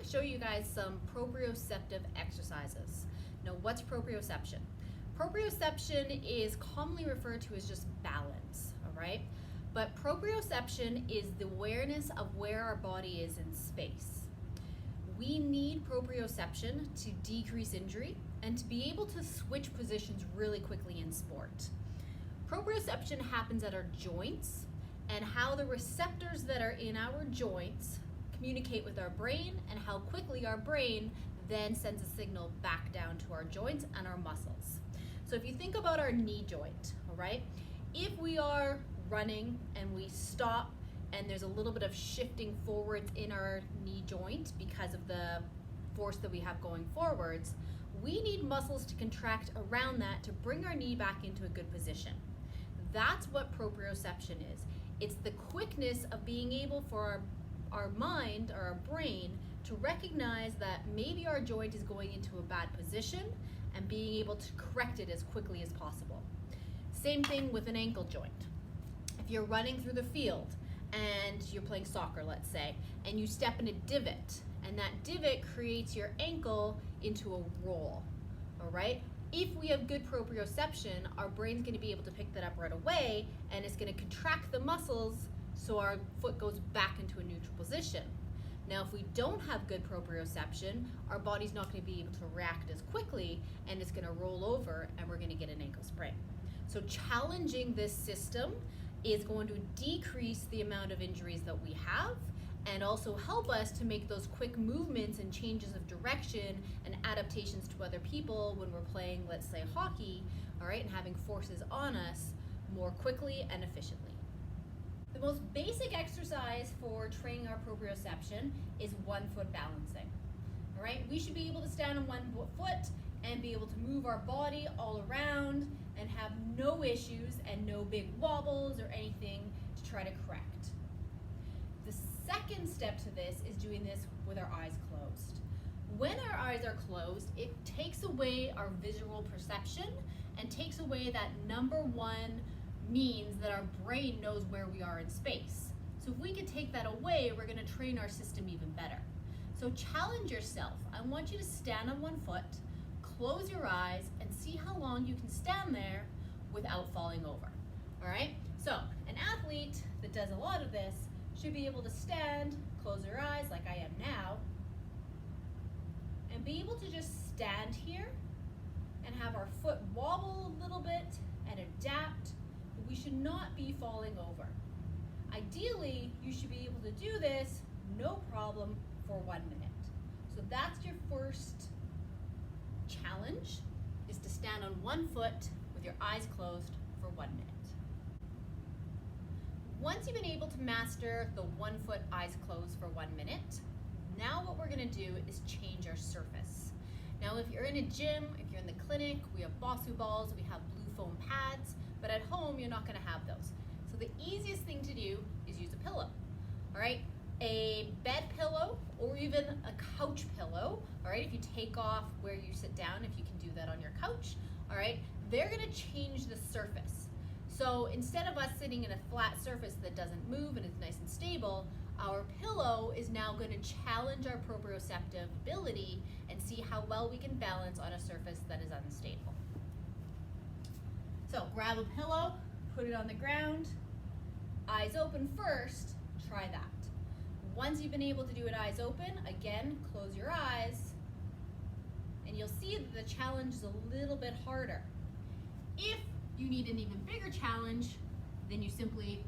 to show you guys some proprioceptive exercises. Now, what's proprioception? Proprioception is commonly referred to as just balance, all right? But proprioception is the awareness of where our body is in space. We need proprioception to decrease injury and to be able to switch positions really quickly in sport. Proprioception happens at our joints and how the receptors that are in our joints communicate with our brain and how quickly our brain then sends a signal back down to our joints and our muscles. So if you think about our knee joint, all right, if we are running and we stop and there's a little bit of shifting forwards in our knee joint because of the force that we have going forwards, we need muscles to contract around that to bring our knee back into a good position. That's what proprioception is. It's the quickness of being able for our mind or our brain to recognize that maybe our joint is going into a bad position and being able to correct it as quickly as possible. Same thing with an ankle joint. If you're running through the field and you're playing soccer, let's say, and you step in a divot, and that divot creates your ankle into a roll, all right? If we have good proprioception, our brain's going to be able to pick that up right away, and it's going to contract the muscles so our foot goes back into a neutral position. Now, if we don't have good proprioception, our body's not going to be able to react as quickly, and it's going to roll over, and we're going to get an ankle sprain. So challenging this system is going to decrease the amount of injuries that we have and also help us to make those quick movements and changes of direction and adaptations to other people when we're playing, let's say, hockey, all right, and having forces on us more quickly and efficiently. The most basic exercise for training our proprioception is 1 foot balancing, all right? We should be able to stand on 1 foot and be able to move our body all around and have no issues and no big wobbles or anything to try to correct. The second step to this is doing this with our eyes closed. When our eyes are closed, it takes away our visual perception and takes away that number one means that our brain knows where we are in space. So if we could take that away, we're going to train our system even better. So challenge yourself. I want you to stand on 1 foot, close your eyes, and see how long you can stand there without falling over. All right? So an athlete that does a lot of this should be able to stand, close your eyes like I am now, and be able to just stand here and have our foot wobble a little bit and adapt. We should not be falling over. Ideally, you should be able to do this no problem for 1 minute. So that's your first challenge, is to stand on 1 foot with your eyes closed for 1 minute. Once you've been able to master the 1 foot eyes closed for 1 minute, now what we're going to do is change our surface. Now if you're in a gym, if you're in the clinic, we have Bosu balls, we have blue foam pads, but at home you're not going to have those. So the easiest thing to do is use a pillow, all right? A bed pillow or even a couch pillow, all right? If you take off where you sit down, if you can do that on your couch, all right? They're going to change the surface. So instead of us sitting in a flat surface that doesn't move and is nice and stable, our pillow is now going to challenge our proprioceptive ability and see how well we can balance on a surface that is unstable. So grab a pillow, put it on the ground, eyes open first, try that. Once you've been able to do it eyes open, again, close your eyes, and you'll see that the challenge is a little bit harder. If you need an even bigger challenge, then you simply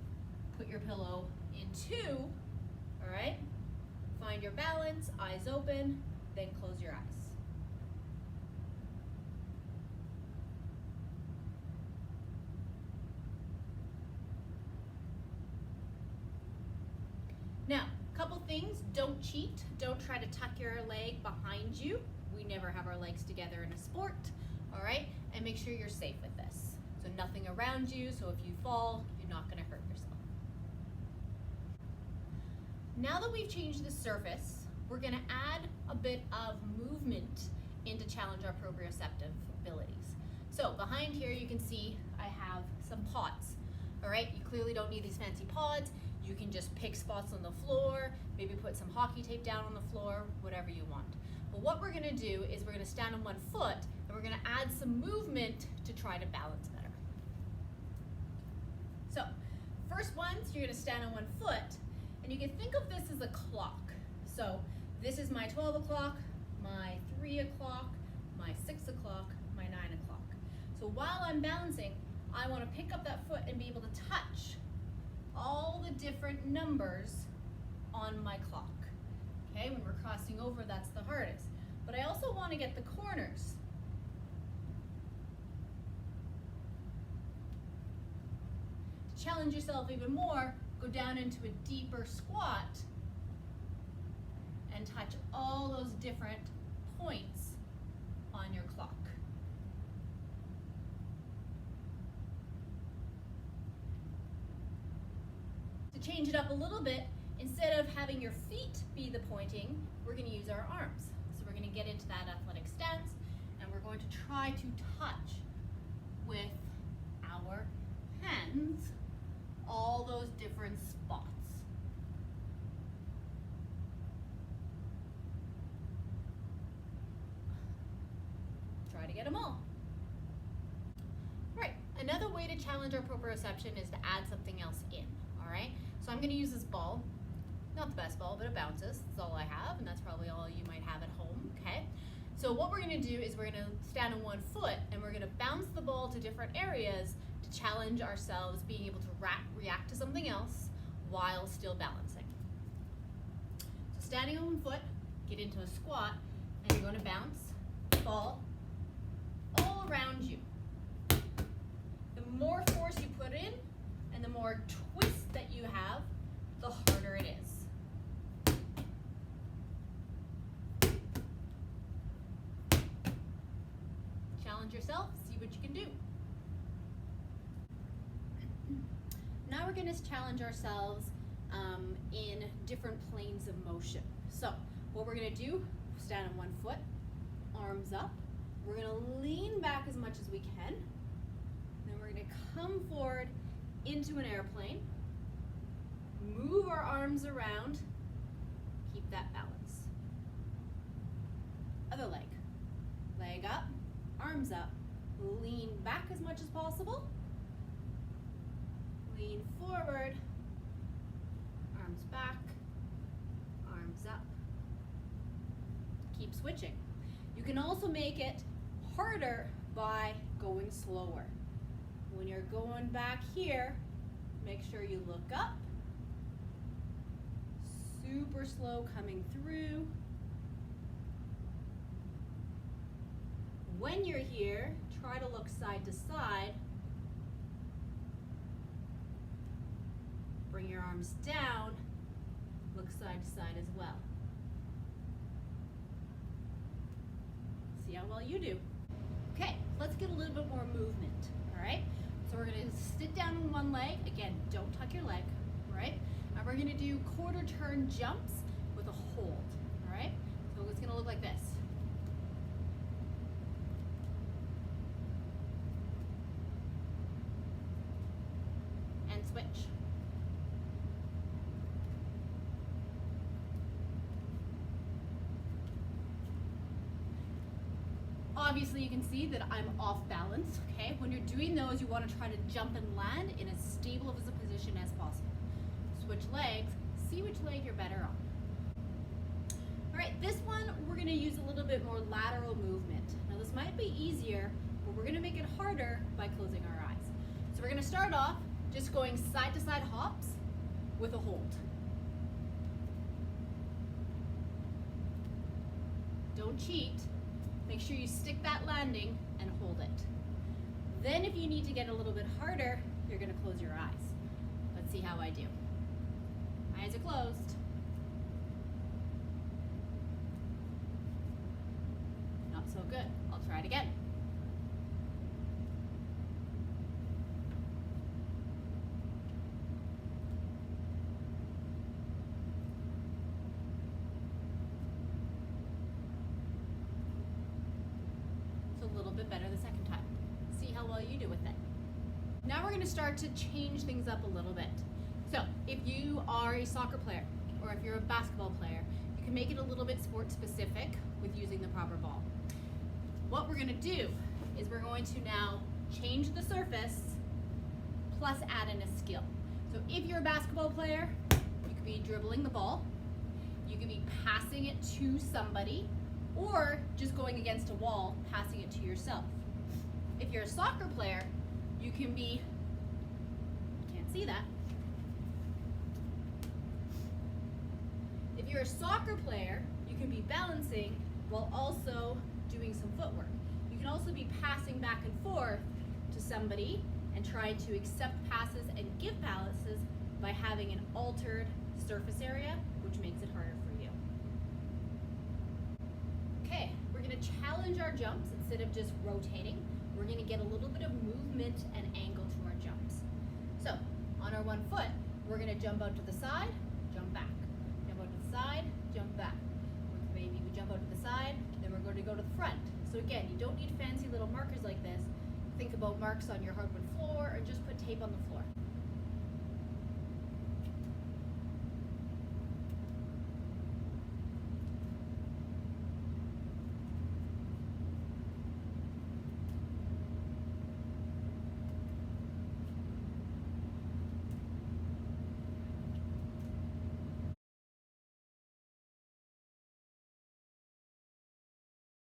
put your pillow in 2, all right? Find your balance, eyes open, then close your eyes. Now, a couple things, don't cheat. Don't try to tuck your leg behind you. We never have our legs together in a sport, all right? And make sure you're safe with this. So nothing around you, so if you fall, you're not gonna hurt yourself. Now that we've changed the surface, we're gonna add a bit of movement in to challenge our proprioceptive abilities. So behind here, you can see I have some pods, all right? You clearly don't need these fancy pods. You can can just pick spots on the floor, maybe put some hockey tape down on the floor, whatever you want. But what we're gonna do is we're gonna stand on one foot and we're gonna add some movement to try to balance better. So, first ones, you're gonna stand on one foot, and you can think of this as a clock. So, this is my 12 o'clock, my 3 o'clock, my 6 o'clock, my 9 o'clock. So while I'm balancing, I wanna pick up that foot and be able to touch all the different numbers on my clock. Okay, when we're crossing over, that's the hardest. But I also wanna get the corners. To challenge yourself even more, go down into a deeper squat and touch all those different points on your clock. To change it up a little bit, instead of having your feet be the pointing, we're going to use our arms. So we're going to get into that athletic stance, and we're going to try to touch with our hands all those different spots. Try to get them all. Right, another way to challenge our proprioception is to add something else in, all right? So I'm going to use this ball. Not the best ball, but it bounces. That's all I have, and that's probably all you might have at home, okay? So what we're going to do is we're going to stand on one foot, and we're going to bounce the ball to different areas to challenge ourselves being able to react to something else while still balancing. So standing on one foot, get into a squat, and you're going to bounce the ball all around you. The more force you put in and the more twist that you have, the harder it is. Challenge yourself, see what you can do. Now we're going to challenge ourselves in different planes of motion. So what we're going to do, stand on one foot, arms up. We're going to lean back as much as we can. Then we're going to come forward into an airplane. Move our arms around. Keep that balance. Other leg. Leg up, arms up. Lean back as much as possible. Lean forward. Arms back. Arms up. Keep switching. You can also make it harder by going slower. When you're going back here, make sure you look up. Super slow coming through. When you're here, try to look side to side. Bring your arms down. Look side to side as well. See how well you do. Okay, let's get a little bit more movement, all right? So we're gonna sit down on one leg. Again, don't tuck your leg, all right? And we're gonna do quarter turn jumps with a hold, all right? So it's gonna look like this. And switch. Obviously you can see that I'm off balance, okay? When you're doing those, you want to try to jump and land in as stable of a position as possible. Switch legs, see which leg you're better on. All right, this one, we're gonna use a little bit more lateral movement. Now this might be easier, but we're gonna make it harder by closing our eyes. So we're gonna start off just going side to side hops with a hold. Don't cheat. Make sure you stick that landing and hold it. Then if you need to get a little bit harder, you're gonna close your eyes. Let's see how I do. Eyes are closed. Not so good. I'll try it again. Better the second time. See how well you do with it. Now we're going to start to change things up a little bit. So if you are a soccer player or if you're a basketball player, you can make it a little bit sport specific with using the proper ball. What we're gonna do is we're going to now change the surface plus add in a skill. So if you're a basketball player, you could be dribbling the ball, you could be passing it to somebody, or just going against a wall, passing it to yourself. If you're a soccer player, you can be, can't see that. If you're a soccer player, you can be balancing while also doing some footwork. You can also be passing back and forth to somebody and trying to accept passes and give passes by having an altered surface area, which makes it harder for you. Okay, we're gonna challenge our jumps instead of just rotating. We're gonna get a little bit of movement and angle to our jumps. So, on our 1 foot, we're gonna jump out to the side, jump back. Jump out to the side, jump back. Maybe we jump out to the side, then we're going to go to the front. So again, you don't need fancy little markers like this. Think about marks on your hardwood floor or just put tape on the floor.